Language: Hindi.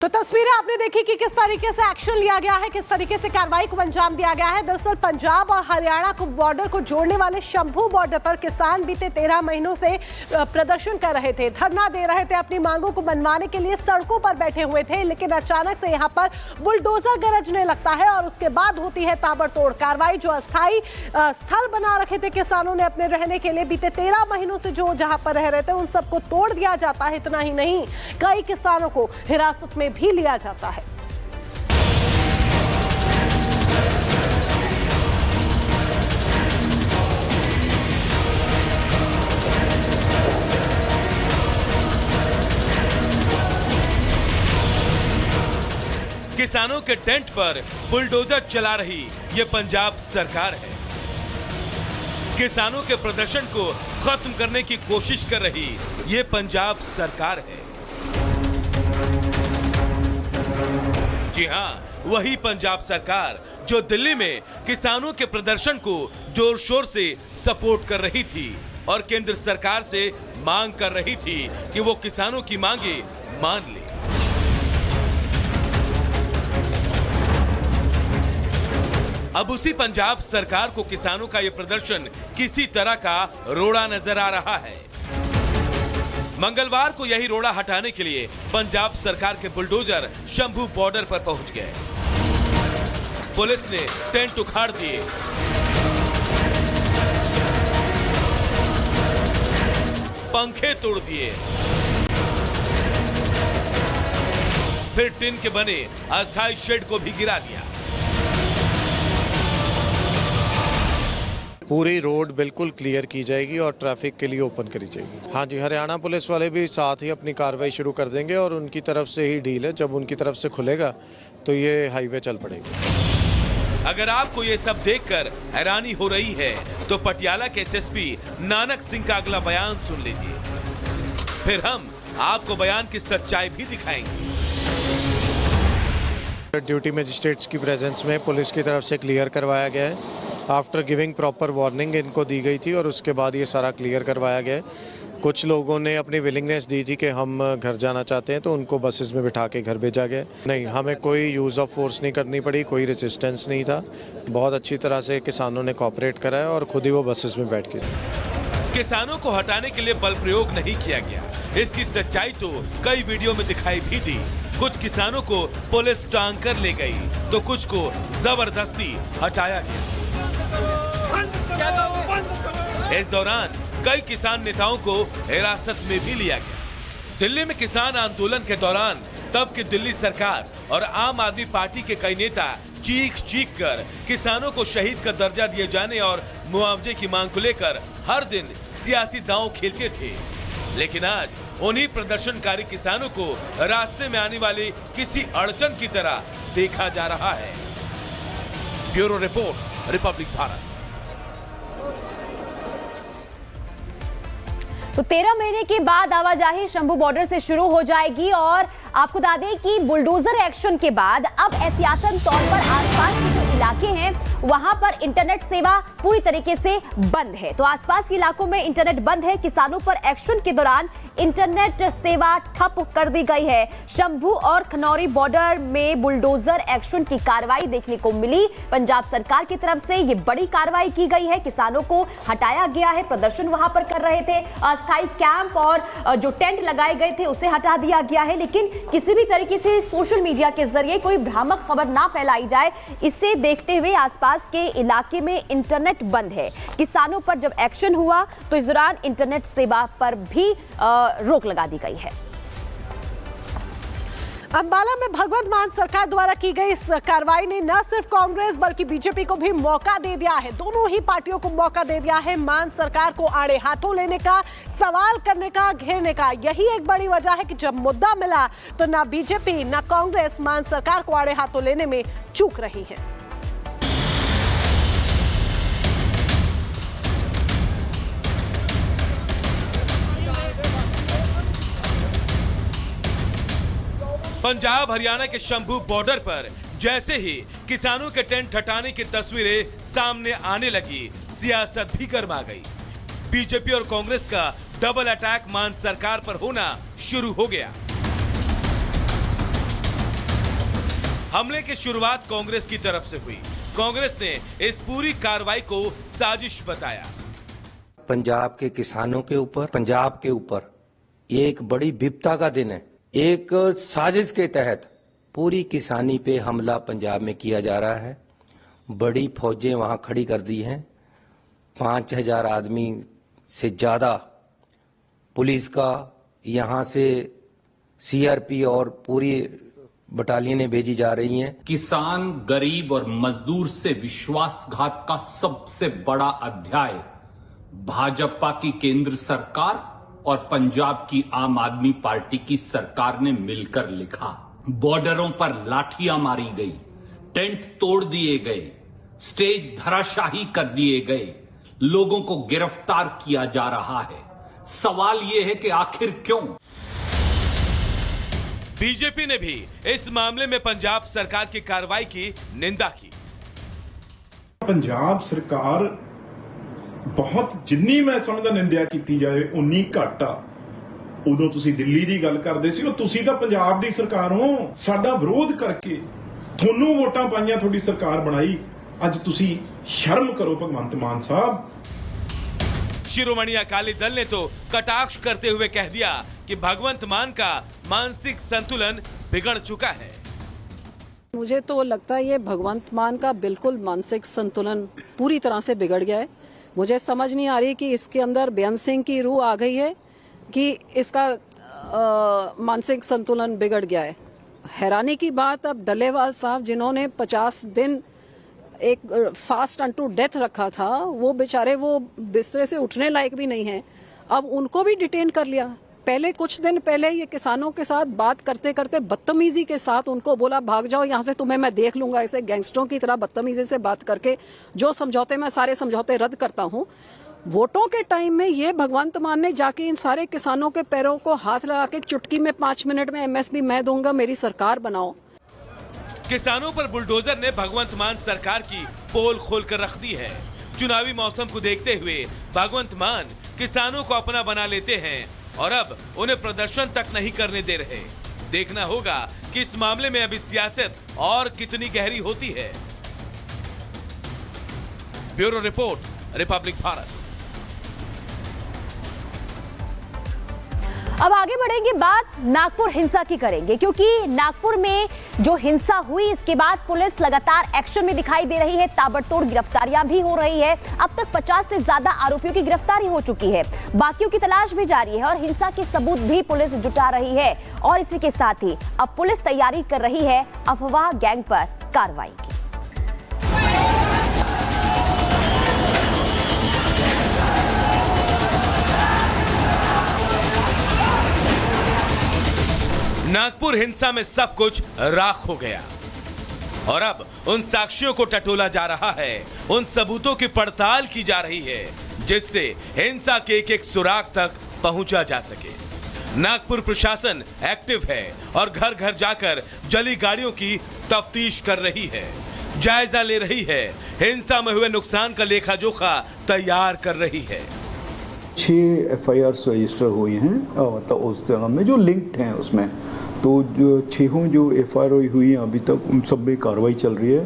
तो तस्वीरें आपने देखी कि किस तरीके से एक्शन लिया गया है, किस तरीके से कार्रवाई को अंजाम दिया गया है। दरअसल पंजाब और हरियाणा को बॉर्डर को जोड़ने वाले शंभू बॉर्डर पर किसान बीते 13 महीनों से प्रदर्शन कर रहे थे, धरना दे रहे थे, अपनी मांगों को मनवाने के लिए सड़कों पर बैठे हुए थे। लेकिन अचानक से यहां पर बुलडोजर गरजने लगता है और उसके बाद होती है ताबड़तोड़ कार्रवाई। जो अस्थायी स्थल बना रखे थे किसानों ने अपने रहने के लिए, बीते 13 महीनों से जो जहां पर रह रहे थे उन सबको तोड़ दिया जाता है। इतना ही नहीं, कई किसानों को हिरासत में भी लिया जाता है। किसानों के टेंट पर बुलडोजर चला रही ये पंजाब सरकार है। किसानों के प्रदर्शन को खत्म करने की कोशिश कर रही ये पंजाब सरकार है। जी हां, वही पंजाब सरकार जो दिल्ली में किसानों के प्रदर्शन को जोर शोर से सपोर्ट कर रही थी और केंद्र सरकार से मांग कर रही थी कि वो किसानों की मांगे मान ले। अब उसी पंजाब सरकार को किसानों का यह प्रदर्शन किसी तरह का रोड़ा नजर आ रहा है। मंगलवार को यही रोड़ा हटाने के लिए पंजाब सरकार के बुलडोजर शंभू बॉर्डर पर पहुंच गए। पुलिस ने टेंट उखाड़ दिए, पंखे तोड़ दिए, फिर टिन के बने अस्थायी शेड को भी गिरा दिया। पूरी रोड बिल्कुल क्लियर की जाएगी और ट्रैफिक के लिए ओपन करी जाएगी। हाँ जी, हरियाणा पुलिस वाले भी साथ ही अपनी कार्रवाई शुरू कर देंगे और उनकी तरफ से ही डील है। जब उनकी तरफ से खुलेगा तो ये हाईवे चल पड़ेगा। अगर आपको ये सब देखकर हैरानी हो रही है तो पटियाला के एसएसपी नानक सिंह का अगला बयान सुन लीजिए, फिर हम आपको बयान की सच्चाई भी दिखाएंगे। ड्यूटी मजिस्ट्रेट्स की प्रेजेंस में पुलिस की तरफ से क्लियर करवाया गया है। आफ्टर गिविंग प्रॉपर वार्निंग इनको दी गई थी और उसके बाद ये सारा क्लियर करवाया गया है। कुछ लोगों ने अपनी विलिंगनेस दी थी कि हम घर जाना चाहते हैं, तो उनको बसेस में बिठा के घर भेजा गया। नहीं, हमें कोई यूज़ ऑफ फोर्स नहीं करनी पड़ी, कोई रेजिस्टेंस नहीं था। बहुत अच्छी तरह से किसानों ने कोऑपरेट करा है और खुद ही वो बसेस में बैठ के। किसानों को हटाने के लिए बल प्रयोग नहीं किया गया। इसकी सच्चाई तो कई वीडियो में दिखाई भी दी। कुछ किसानों को पुलिस टांग कर ले गई तो कुछ को जबरदस्ती हटाया गया। इस दौरान कई किसान नेताओं को हिरासत में भी लिया गया। दिल्ली में किसान आंदोलन के दौरान तब की दिल्ली सरकार और आम आदमी पार्टी के कई नेता चीख कर किसानों को शहीद का दर्जा दिए जाने और मुआवजे की मांग को लेकर हर दिन सियासी दांव खेलते थे। लेकिन आज उन्हीं प्रदर्शनकारी किसानों को रास्ते में आने वाली किसी अड़चन की तरह देखा जा रहा है। Bureau report, Republic Bharat. तो 13 महीने के बाद आवाजाही शंभू बॉर्डर से शुरू हो जाएगी और आपको बता दें कि बुलडोजर एक्शन के बाद अब एहतियातन तौर पर आसपास के जो इलाके हैं वहां पर इंटरनेट सेवा पूरी तरीके से बंद है। तो आसपास के इलाकों में इंटरनेट बंद है। किसानों पर एक्शन के दौरान इंटरनेट सेवा ठप कर दी गई है। शंभू और खनौरी बॉर्डर में बुलडोजर एक्शन की कार्रवाई देखने को मिली। पंजाब सरकार की तरफ से ये बड़ी कार्रवाई की गई है। किसानों को हटाया गया है, प्रदर्शन वहां पर कर रहे थे। अस्थायी कैंप और जो टेंट लगाए गए थे उसे हटा दिया गया है। लेकिन किसी भी तरीके से सोशल मीडिया के जरिए कोई भ्रामक खबर ना फैलाई जाए, इसे देखते हुए आसपास के इलाके में इंटरनेट बंद है। किसानों पर जब एक्शन हुआ तो इस दौरान इंटरनेट सेवा पर भी रोक लगा दी गई है। अंबाला में भगवंत मान सरकार द्वारा की गई इस कार्रवाई ने न सिर्फ कांग्रेस बल्कि बीजेपी को भी मौका दे दिया है। दोनों ही पार्टियों को मौका दे दिया है मान सरकार को आड़े हाथों लेने का, सवाल करने का, घेरने का। यही एक बड़ी वजह है कि जब मुद्दा मिला तो ना बीजेपी ना कांग्रेस मान सरकार को आड़े हाथों लेने में चूक रही है। पंजाब हरियाणा के शंभू बॉर्डर पर जैसे ही किसानों के टेंट हटाने की तस्वीरें सामने आने लगी, सियासत भी गर्मा गई। बीजेपी और कांग्रेस का डबल अटैक मान सरकार पर होना शुरू हो गया। हमले की शुरुआत कांग्रेस की तरफ से हुई। कांग्रेस ने इस पूरी कार्रवाई को साजिश बताया। पंजाब के किसानों के ऊपर, पंजाब के ऊपर ये एक बड़ी विपदा का दिन है। एक साजिश के तहत पूरी किसानी पे हमला पंजाब में किया जा रहा है। बड़ी फौजें वहां खड़ी कर दी हैं। 5000 आदमी से ज्यादा पुलिस का, यहां से सीआरपी और पूरी बटालियनें भेजी जा रही हैं। किसान, गरीब और मजदूर से विश्वासघात का सबसे बड़ा अध्याय भाजपा की केंद्र सरकार और पंजाब की आम आदमी पार्टी की सरकार ने मिलकर लिखा। बॉर्डरों पर लाठियां मारी गई, टेंट तोड़ दिए गए, स्टेज धराशाही कर दिए गए, लोगों को गिरफ्तार किया जा रहा है। सवाल यह है कि आखिर क्यों? बीजेपी ने भी इस मामले में पंजाब सरकार की कार्रवाई की निंदा की। पंजाब सरकार बहुत जिन्नी मैं समझदा निंदा की जाए उन्नी घट आ। उदों तुसी दिल्ली की गल करदे सी, तुसी तां पंजाब दी सरकार हो। साडा विरोध करके थोनू वोटां पाइयां, थोड़ी सरकार बनाई। अज तुसी शर्म करो भगवंत मान साहब। शिरोमणि अकाली दल ने तो कटाक्ष करते हुए कह दिया कि भगवंत मान का मानसिक संतुलन बिगड़ चुका है। मुझे तो लगता है ये भगवंत मान का बिल्कुल मानसिक संतुलन पूरी तरह से बिगड़ गया है। मुझे समझ नहीं आ रही कि इसके अंदर बेअंत सिंह की रूह आ गई है कि इसका मानसिक संतुलन बिगड़ गया है। हैरानी की बात, अब डल्लेवाल साहब जिन्होंने 50 दिन एक फास्ट अनटू डेथ रखा था, वो बेचारे वो बिस्तरे से उठने लायक भी नहीं है, अब उनको भी डिटेन कर लिया। पहले कुछ दिन पहले ये किसानों के साथ बात करते करते बदतमीजी के साथ उनको बोला भाग जाओ यहाँ से, तुम्हें मैं देख लूंगा। ऐसे गैंगस्टरों की तरह बदतमीजी से बात करके जो समझौते, मैं सारे समझौते रद्द करता हूँ। वोटों के टाइम में ये भगवंत मान ने जाके इन सारे किसानों के पैरों को हाथ लगा के चुटकी में 5 मिनट में एमएसपी मैं दूंगा, मेरी सरकार बनाओ। किसानों पर बुलडोजर ने भगवंत मान सरकार की पोल खोलकर रख दी है। चुनावी मौसम को देखते हुए भगवंत मान किसानों को अपना बना लेते हैं और अब उन्हें प्रदर्शन तक नहीं करने दे रहे। देखना होगा कि इस मामले में अभी सियासत और कितनी गहरी होती है। Bureau report, Republic Bharat. अब आगे बढ़ेंगे, बात नागपुर हिंसा की करेंगे, क्योंकि नागपुर में जो हिंसा हुई इसके बाद पुलिस लगातार एक्शन में दिखाई दे रही है। ताबड़तोड़ गिरफ्तारियां भी हो रही है। अब तक 50 से ज्यादा आरोपियों की गिरफ्तारी हो चुकी है। बाकियों की तलाश भी जारी है और हिंसा के सबूत भी पुलिस जुटा रही है। और इसी के साथ ही अब पुलिस तैयारी कर रही है अफवाह गैंग पर कार्रवाई की। नागपुर हिंसा में सब कुछ राख हो गया और अब उन साक्ष्यों को टटोला जा रहा है, उन सबूतों की पड़ताल की जा रही है जिससे हिंसा के एक एक सुराग तक पहुंचा जा सके। नागपुर प्रशासन एक्टिव है और घर घर जाकर जली गाड़ियों की तफ्तीश कर रही है, जायजा ले रही है, हिंसा में हुए नुकसान का लेखा जोखा तैयार कर रही है। 6 FIRs रजिस्टर हुई हैं मतलब उस जगह में जो लिंक्ड हैं उसमें, तो जो 6 जो FIR हुई हैं अभी तक उन सब में कार्रवाई चल रही है।